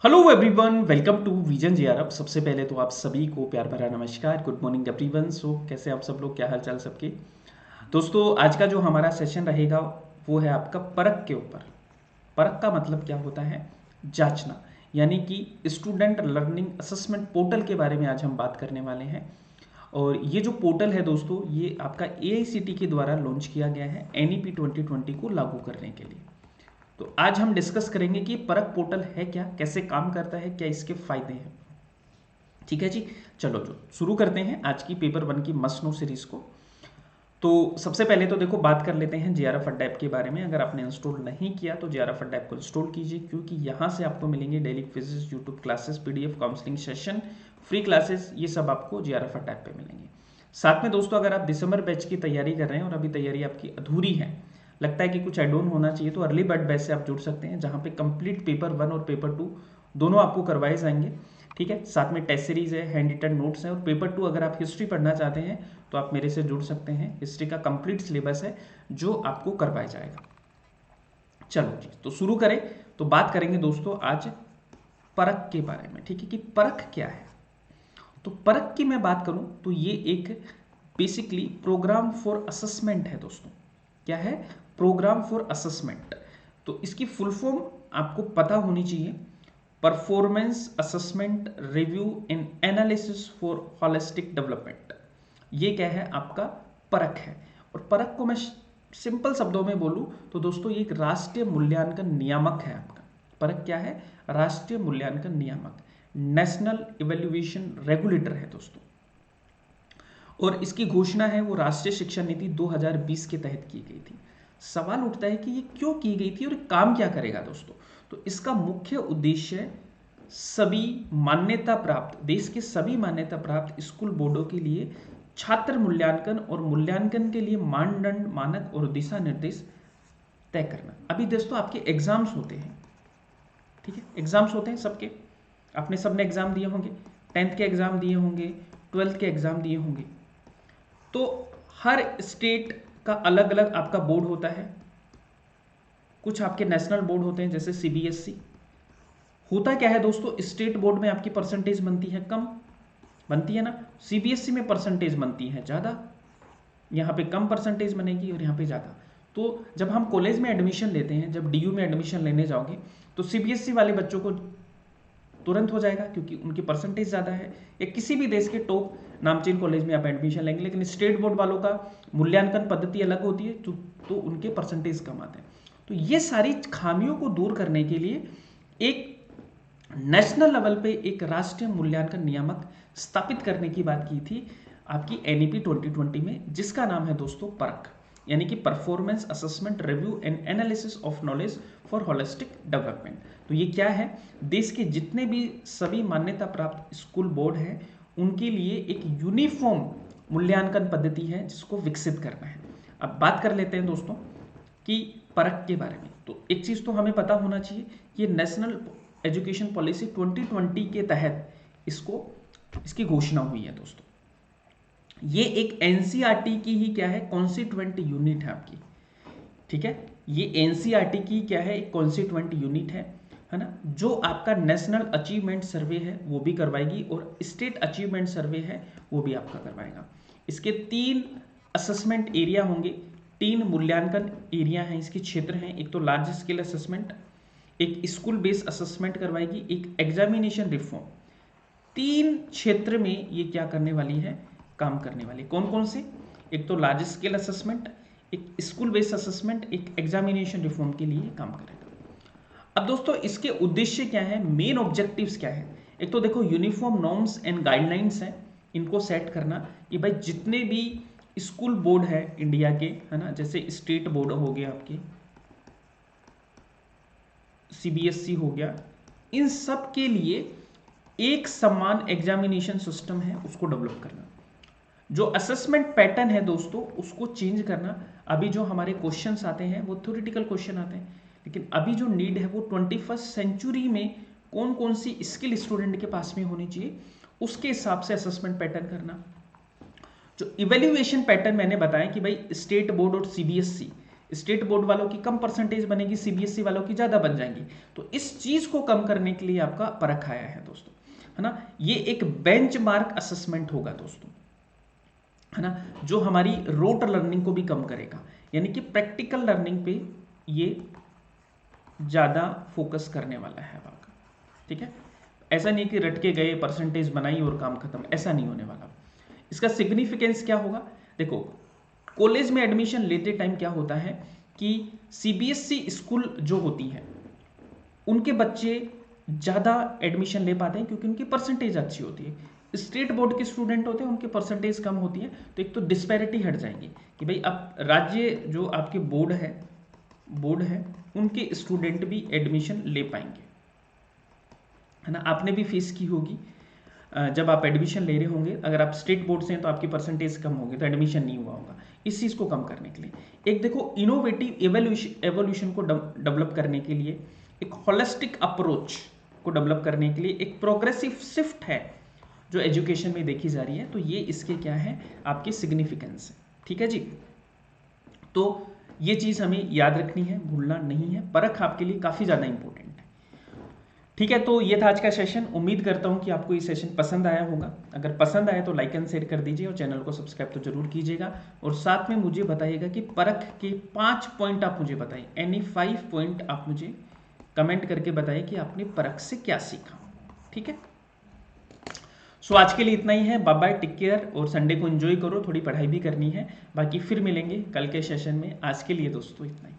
Hello everyone, welcome to Vision JRF. सबसे पहले तो आप सभी को प्यार भरा नमस्कार, गुड मॉर्निंग एवरीवन। सो कैसे आप सब लोग, क्या हाल चाल सबके। दोस्तों, आज का जो हमारा सेशन रहेगा वो है आपका परख के ऊपर। परख का मतलब क्या होता है? जांचना, यानी कि स्टूडेंट लर्निंग असेसमेंट पोर्टल के बारे में आज हम बात करने वाले हैं। और ये जो पोर्टल है दोस्तों, ये आपका एआईसीटी के द्वारा लॉन्च किया गया है एनईपी 2020 को लागू करने के लिए। तो आज हम डिस्कस करेंगे कि परख पोर्टल है क्या, कैसे काम करता है, क्या इसके फायदे हैं। ठीक है जी, चलो जो शुरू करते हैं आज की पेपर 1 की मस्ट नो सीरीज को। तो सबसे पहले तो देखो बात कर लेते हैं जेआरएफ अड्डा ऐप के बारे में। अगर आपने इंस्टॉल नहीं किया तो जेआरएफ अड्डा ऐप को इंस्टॉल कीजिए, क्योंकि यहाँ से आपको मिलेंगे daily quizzes, YouTube classes, PDF, counselling session, free classes, ये सब आपको जेआरएफ अड्डा ऐप पे मिलेंगे। साथ में दोस्तों, अगर आप दिसंबर बैच की तैयारी कर रहे हैं और अभी तैयारी आपकी अधूरी है, लगता है कि कुछ एड ऑन होना चाहिए, तो अर्ली बर्ड बैच से आप जुड़ सकते हैं, जहाँ पे कंप्लीट पेपर 1 और पेपर 2 दोनों आपको करवाए जाएंगे। ठीक है, साथ में टेस्ट सीरीज है, हैंड रिटन नोट्स है, और पेपर 2 अगर आप हिस्ट्री पढ़ना चाहते हैं तो आप मेरे से जुड़ सकते हैं। हिस्ट्री का कंप्लीट सिलेबस है जो आपको करवाया जाएगा। चलो जी, तो शुरू करें। तो बात करेंगे दोस्तों आज परख के बारे में। ठीक है, कि परख क्या है। तो परख की मैं बात करूं तो ये एक बेसिकली प्रोग्राम फॉर असेसमेंट है दोस्तों। क्या है? Program for assessment. तो इसकी फुल फॉर्म आपको पता होनी चाहिए, performance assessment review and analysis for holistic development. ये क्या है? आपका परख है। और परख को मैं सिंपल शब्दों में बोलूं तो दोस्तों, ये एक राष्ट्रीय मूल्यांकन नियामक है आपका। परख क्या है? राष्ट्रीय मूल्यांकन नियामक, नेशनल इवैल्यूएशन रेगुलेटर है दोस्तों। और इसकी घोषणा है वो राष्ट्रीय शिक्षा नीति 2020 के तहत की गई थी। सवाल उठता है कि ये क्यों की गई थी और काम क्या करेगा दोस्तों। तो इसका मुख्य उद्देश्य सभी मान्यता प्राप्त, देश के सभी मान्यता प्राप्त स्कूल बोर्डों के लिए छात्र मूल्यांकन और मूल्यांकन के लिए मानदंड, मानक और दिशा निर्देश तय करना। अभी दोस्तों आपके एग्जाम्स होते हैं, ठीक है, एग्जाम्स होते हैं सबके। आपने सबने एग्जाम दिए होंगे, 10th के एग्जाम दिए होंगे, 12th के एग्जाम दिए होंगे। तो हर स्टेट का अलग अलग आपका बोर्ड होता है। कुछ आपके नेशनल बोर्ड होते हैं, जैसे सीबीएसई। होता क्या है दोस्तों, स्टेट बोर्ड में आपकी परसेंटेज बनती है कम, बनती है ना। सीबीएसई में परसेंटेज बनती है ज़्यादा। यहाँ पे कम परसेंटेज बनेगी और यहाँ पे ज़्यादा। तो जब हम कॉलेज में एडमिशन लेते हैं, जब डीयू में एडमिशन लेने जाओगे, तो सीबीएसई वाले बच्चों को तुरंत हो जाएगा, क्योंकि उनकी परसेंटेज ज़्यादा है। या किसी भी देश के टॉप नामचीन कॉलेज में आप एडमिशन लेंगे, लेकिन स्टेट बोर्ड वालों का मूल्यांकन पद्धति अलग होती है, तो उनके परसेंटेज कम आते हैं। तो ये सारी खामियों को दूर करने के लिए एक नेशनल लेवल पे एक राष्ट्रीय मूल्यांकन नियामक स्थापित करने की बात की थी आपकी एनईपी 2020 में, जिसका नाम है दोस्तों परख, यानी कि performance assessment review and analysis of knowledge for holistic development. तो ये क्या है? देश के जितने भी सभी मान्यता प्राप्त स्कूल बोर्ड हैं, उनके लिए एक यूनिफॉर्म मूल्यांकन पद्धति है जिसको विकसित करना है। अब बात कर लेते हैं दोस्तों कि परख के बारे में। तो एक चीज़ तो हमें पता होना चाहिए कि ये नेशनल एजुकेशन पॉलिसी 2020 के तहत इसकी घोषणा हुई है दोस्तों। ये एक एनसीईआरटी की ही क्या है, कॉन्स्टिट्यूएंट यूनिट है आपकी। ठीक है, ये एनसीईआरटी की क्या है, एक कॉन्स्टिट्यूएंट यूनिट है ना, जो आपका नेशनल अचीवमेंट सर्वे है वो भी करवाएगी, और स्टेट अचीवमेंट सर्वे है वो भी आपका करवाएगा। इसके 3 असेसमेंट एरिया होंगे, 3 मूल्यांकन एरिया हैं, इसके क्षेत्र हैं। एक तो लार्ज स्केल असेसमेंट, एक स्कूल बेस्ड असेसमेंट करवाएगी, एक एग्जामिनेशन रिफॉर्म। 3 क्षेत्र में ये क्या करने वाली है, काम करने वाली। कौन कौन से? एक तो लार्ज स्केल असेसमेंट, एक स्कूल बेस्ड असेसमेंट, एक एग्जामिनेशन रिफॉर्म के लिए काम करेगा। अब दोस्तों इसके उद्देश्य क्या है, मेन ऑब्जेक्टिव्स क्या है? एक तो देखो यूनिफॉर्म नॉर्म्स एंड गाइडलाइंस हैं, इनको सेट करना कि भाई जितने भी स्कूल बोर्ड है इंडिया के, है ना, जैसे स्टेट बोर्ड हो गया आपके, सीबीएसई हो गया, इन सब के लिए एक समान एग्जामिनेशन सिस्टम है, उसको डेवलप करना। जो असेसमेंट पैटर्न है दोस्तों, उसको चेंज करना। अभी जो हमारे क्वेश्चंस आते हैं वो थ्योरेटिकल क्वेश्चन आते हैं, लेकिन अभी जो नीड है वो 21st सेंचुरी में कौन कौन सी स्किल स्टूडेंट के पास में होनी चाहिए, उसके हिसाब से असेसमेंट पैटर्न करना। जो इवेल्युएशन पैटर्न मैंने बताया कि भाई स्टेट बोर्ड और सीबीएसई, स्टेट बोर्ड वालों की कम परसेंटेज बनेगी, सीबीएसई वालों की ज़्यादा बन जाएंगी। तो इस चीज़ को कम करने के लिए आपका परख आया है दोस्तों, है ना। ये एक बेंचमार्क असेसमेंट होगा दोस्तों, है ना, जो हमारी रोट लर्निंग को भी कम करेगा, यानी कि प्रैक्टिकल लर्निंग पे ये ज़्यादा फोकस करने वाला है आपका, ठीक है। ऐसा नहीं कि रट के गए, परसेंटेज बनाई और काम खत्म, ऐसा नहीं होने वाला। इसका सिग्निफिकेंस क्या होगा, देखो कॉलेज में एडमिशन लेते टाइम क्या होता है कि सीबीएसई स्कूल जो होती हैं उनके बच्चे ज़्यादा एडमिशन ले पाते हैं क्योंकि उनकी परसेंटेज अच्छी होती है। स्टेट बोर्ड के स्टूडेंट होते हैं उनकी परसेंटेज कम होती है, तो एक तो डिस्पैरिटी हट जाएगी कि भाई अब राज्य जो आपके बोर्ड है उनके स्टूडेंट भी एडमिशन ले पाएंगे, है ना। आपने भी फीस की होगी, जब आप एडमिशन ले रहे होंगे, अगर आप स्टेट बोर्ड से हैं तो आपकी परसेंटेज कम होगी तो एडमिशन नहीं हुआ होगा। इस चीज़ को कम करने के लिए एक देखो इनोवेटिव एवोल्यूशन को डेवलप करने के लिए, एक होलिस्टिक अप्रोच को डेवलप करने के लिए एक प्रोग्रेसिव शिफ्ट है जो एजुकेशन में देखी जा रही है। तो ये इसके क्या है, आपके सिग्निफिकेंस है, ठीक है जी। तो ये चीज़ हमें याद रखनी है, भूलना नहीं है। परख आपके लिए काफ़ी ज़्यादा इंपॉर्टेंट है, ठीक है। तो ये था आज का सेशन। उम्मीद करता हूँ कि आपको ये सेशन पसंद आया होगा। अगर पसंद आया तो लाइक एंड शेयर कर दीजिए और चैनल को सब्सक्राइब तो जरूर कीजिएगा। और साथ में मुझे बताइएगा कि परख के 5 पॉइंट आप मुझे बताइए, एनी 5 पॉइंट आप मुझे कमेंट करके बताइए कि आपने परख से क्या सीखा, ठीक है। सो आज के लिए इतना ही है। बाय बाय, टेक केयर, और संडे को एंजॉय करो, थोड़ी पढ़ाई भी करनी है। बाकी फिर मिलेंगे कल के सेशन में। आज के लिए दोस्तों इतना ही।